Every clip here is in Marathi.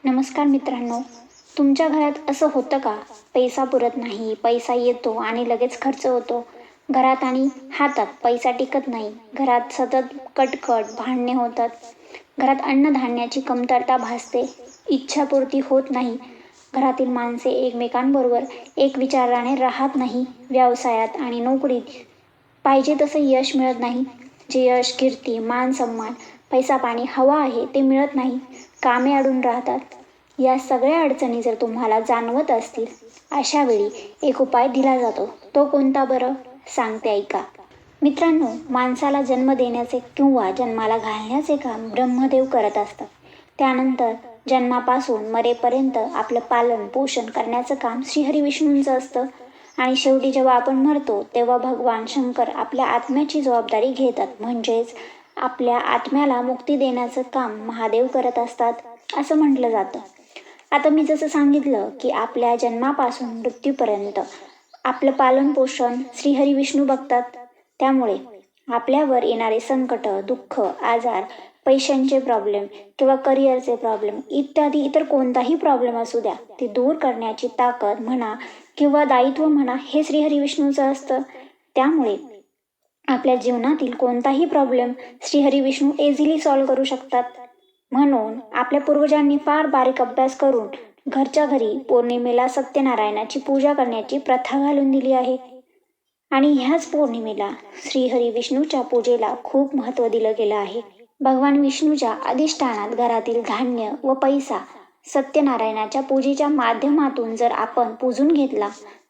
नमस्कार मित्रांनो, तुमच्या घरात असं होतं का? पैसा पुरत नाही, पैसा येतो आणि लगेच खर्च होतो. घरात आणि हातात पैसा टिकत नाही. घरात सतत कटकट, भांडणे होतात. घरात अन्नधान्याची कमतरता भासते. इच्छापूर्ती होत नाही. घरातील माणसे एकमेकांबरोबर एक विचाराने राहत नाही. व्यवसायात आणि नोकरीत पाहिजे तसं यश मिळत नाही. जे यश, कीर्ती, मान सन्मान, पैसा पाणी हवा आहे ते मिळत नाही. कामे अडून राहतात. या सगळ्या अडचणी जर तुम्हाला जाणवत असतील, अशा वेळी एक उपाय दिला जातो. तो कोणता बरं? सांगते ऐका. मित्रांनो, माणसाला जन्म देण्याचे किंवा जन्माला घालण्याचे काम ब्रह्मदेव करत असतात. त्यानंतर जन्मापासून मरेपर्यंत आपलं पालन पोषण करण्याचं काम श्रीहरिविष्णूंचं असतं. आणि शेवटी जेव्हा आपण मरतो तेव्हा भगवान शंकर आपल्या आत्म्याची जबाबदारी घेतात. म्हणजेच आपल्या आत्म्याला मुक्ती देण्याचं काम महादेव करत असतात असं म्हटलं जातं. आता मी जसं सांगितलं की आपल्या जन्मापासून मृत्यूपर्यंत आपलं पालन पोषण श्रीहरी विष्णू बघतात. त्यामुळे आपल्यावर येणारे संकट, दुःख, आजार, पैशांचे प्रॉब्लेम किंवा करिअरचे प्रॉब्लेम इत्यादी इतर कोणताही प्रॉब्लेम असू द्या, ते दूर करण्याची ताकद म्हणा किंवा दायित्व म्हणा हे श्रीहरी विष्णूचं असतं. त्यामुळे आपल्या जीवनातील कोणताही problem Shrihari Vishnu easily solve करू शकतात. म्हणून आपल्या पूर्वजांनी फार बारीक अभ्यास करून घरच्या घरी पौर्णिमेला सत्यनारायणाची पूजा करण्याची प्रथा घालून दिली आहे. आणि ह्याच पौर्णिमेला श्रीहरी विष्णूच्या पूजेला खूप महत्त्व दिलं गेलं आहे. भगवान विष्णूच्या अधिष्ठानात घरातील धान्य व पैसा सत्यनारायणाच्या पूजेच्या माध्यमातून जर आपण पूजून घेतला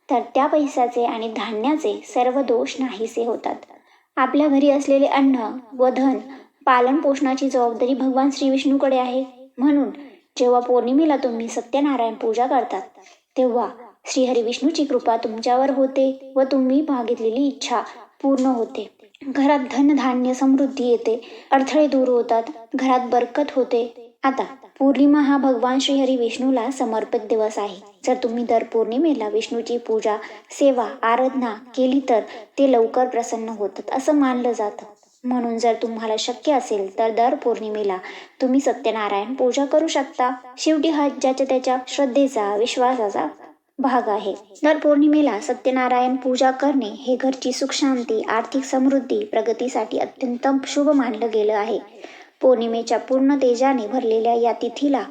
तर त्या पैशाचे आणि धान्याचे सर्व दोष नाहीसे होतात. आपल्या घरी असलेले अन्न व धन पालन पोषणाची जबाबदारी भगवान श्री विष्णूकडे आहे. म्हणून जेव्हा पौर्णिमेला तुम्ही सत्यनारायण पूजा करतात तेव्हा श्रीहरी विष्णूची कृपा तुमच्यावर होते व तुम्ही मागितलेली इच्छा पूर्ण होते. घरात धनधान्य समृद्धी येते, अडथळे दूर होतात, घरात बरकत होते. आता पौर्णिमा हा भगवान श्रीहरी विष्णूला समर्पित दिवस आहे. जर तुम्ही दर पौर्णिमेला विष्णूची पूजा, सेवा, आराधना केली तर ते लवकर प्रसन्न होतात असं मानलं जातं. म्हणून जर तुम्हाला शक्य असेल तर दर पौर्णिमेला तुम्ही सत्यनारायण पूजा करू शकता. शेवटी हा ज्याच्या त्याच्या श्रद्धेचा, विश्वासाचा भाग आहे. दर पौर्णिमेला सत्यनारायण पूजा करणे हे घरची सुख शांती, आर्थिक समृद्धी, प्रगतीसाठी अत्यंत शुभ मानलं गेलं आहे. पौर्णिमेच्या पूर्ण तेजाने भरलेल्या या तिथीला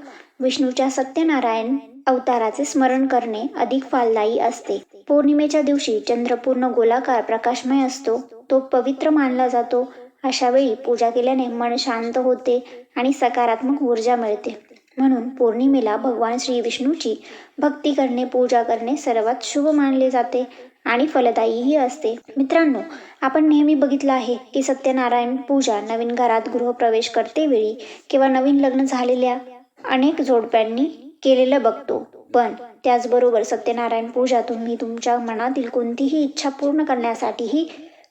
विष्णूच्या सत्यनारायण अवताराचे स्मरण करणे अधिक फलदायी असते. पौर्णिमेच्या दिवशी चंद्र पूर्ण गोलाकार प्रकाशमय असतो, तो पवित्र मानला जातो. अशा वेळी पूजा केल्याने मन शांत होते आणि सकारात्मक ऊर्जा मिळते. म्हणून पौर्णिमेला भगवान श्री विष्णूची भक्ती करणे, पूजा करणे सर्वात शुभ मानले जाते आणि फलदायीही असते. मित्रांनो, आपण नेहमी बघितलं आहे की सत्यनारायण पूजा नवीन घरात गृहप्रवेश करते वेळी किंवा नवीन लग्न झालेल्या अनेक जोडप्यांनी केलेलं बघतो. पण त्याचबरोबर सत्यनारायण पूजा तुम्ही तुमच्या मनातील कोणतीही इच्छा पूर्ण करण्यासाठीही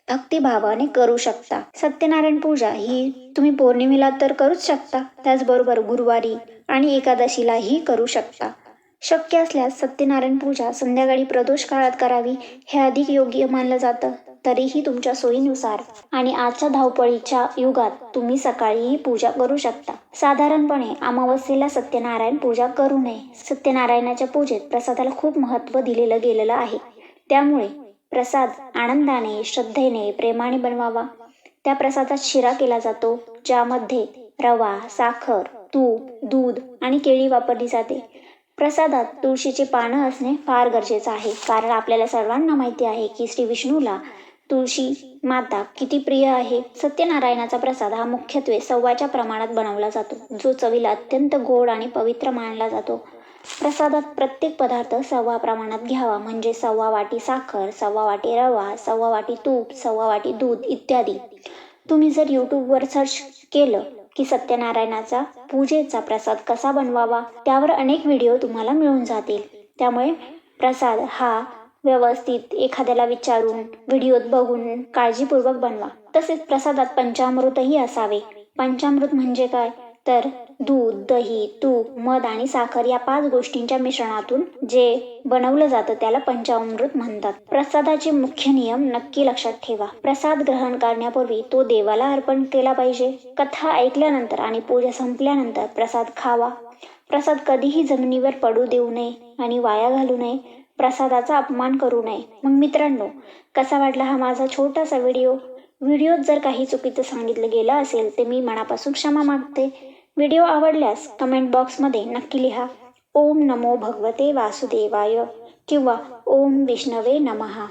भक्तिभावाने करू शकता. सत्यनारायण पूजा ही तुम्ही पौर्णिमेला तर करूच शकता, त्याचबरोबर गुरुवारी आणि एकादशीलाही करू शकता. शक्य असल्यास सत्यनारायण पूजा संध्याकाळी प्रदोष काळात करावी हे अधिक योग्य मानलं जातं. तरीही तुमच्या सोयीनुसार आणि आजच्या धावपळीच्या युगात तुम्ही सकाळीही पूजा करू शकता. साधारणपणे अमावस्येला सत्यनारायण पूजा करू नये. सत्यनारायणाच्या पूजेत प्रसादाला खूप महत्त्व दिलेलं गेलेलं आहे. त्यामुळे प्रसाद आनंदाने, श्रद्धेने, प्रेमाने बनवावा. त्या प्रसादात शिरा केला जातो, ज्यामध्ये रवा, साखर, तूप, दूध आणि केळी वापरली जाते. प्रसादात तुळशीचे पानं असणे फार गरजेचं आहे, कारण आपल्याला सर्वांना माहिती आहे की श्री विष्णूला तुळशी माता किती प्रिय आहे. सत्यनारायणाचा प्रसाद हा मुख्यत्वे सव्वाच्या प्रमाणात बनवला जातो, जो चवीला अत्यंत गोड आणि पवित्र मानला जातो. प्रसादात प्रत्येक पदार्थ सव्वा प्रमाणात घ्यावा, म्हणजे 1/2 वाटी साखर, 1/2 वाटी रवा, 1/2 वाटी तूप, 1/2 वाटी दूध इत्यादी. तुम्ही जर यूट्यूबवर सर्च केलं की सत्यनारायणाचा पूजेचा प्रसाद कसा बनवावा, त्यावर अनेक व्हिडिओ तुम्हाला मिळून जातील. त्यामुळे प्रसाद हा व्यवस्थित एखाद्याला विचारून, व्हिडिओत बघून काळजीपूर्वक बनवा. तसेच प्रसादात पंचामृतही असावे. पंचामृत म्हणजे काय तर दूध, दही, तूप, मध आणि साखर या 5 गोष्टींच्या मिश्रणातून जे बनवलं जातं त्याला पंचामृत म्हणतात. प्रसादाचे मुख्य नियम नक्की लक्षात ठेवा. प्रसाद ग्रहण करण्यापूर्वी तो देवाला अर्पण केला पाहिजे. कथा ऐकल्यानंतर आणि पूजा संपल्यानंतर प्रसाद खावा. प्रसाद कधीही जमिनीवर पडू देऊ नये आणि वाया घालू नये. प्रसादाचा अपमान करू नये. मग मित्रांनो, कसा वाटला हा माझा छोटासा व्हिडिओत जर काही चुकीचं सांगितलं गेलं असेल ते मी मनापासून क्षमा मागते. व्हिडिओ आवडल्यास कमेंट बॉक्समध्ये नक्की लिहा ओम नमो भगवते वासुदेवाय किंवा ओम विष्णवे नमः.